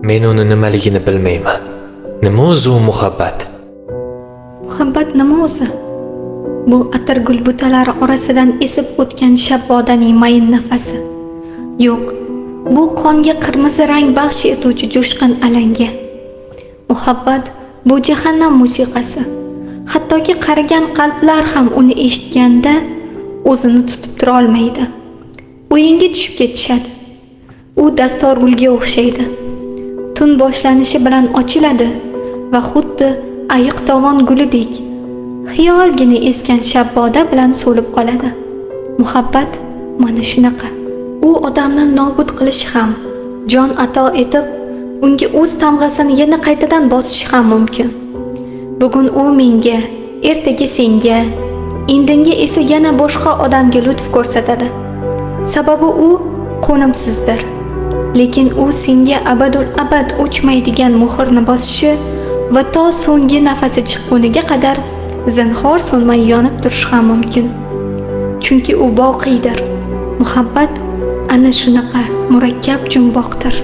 Men uni nimaligini bilmayman. Nima o'zi u muhabbat? Muhabbat nima o'zi? Bu atirgul butalari orasidan esib o'tgan shabbodaning mayin nafasi. Yo'q, bu qonga qirmizi rang baxsh etuvchi jo'shqin alanga. Muhabbat bu jahannam musiqasi. Hattoki qarigan qalblar ham uni eshitganda o'zini tutib tura olmaydi. O'yinga tushib ketishadi. U dastorgulga o'xshaydi. Tun boshlanishi bilan ochiladi va xuddi ayiq tovon gulidek xiyolgina esgan shabboda bilan so'lib qoladi. Muhabbat mana shunaqa. U odamni nobud qilish ham, jon ato etib, unga o'z tamg'asini yana qaytadan bosish ham mumkin. Bugun u menga, ertaga senga, indinga esa yana boshqa odamga lutf ko'rsatadi. Sababi u qo'nimsizdir. Lekin u senga abadul abad o'chmaydigan muhrni bosishi va to so'nggi nafasi chiqquniga qadar zinhor so'nmay yonib turishi ham mumkin. Chunki u boqiydir. Muhabbat ana shunaqa murakkab jumboqdir.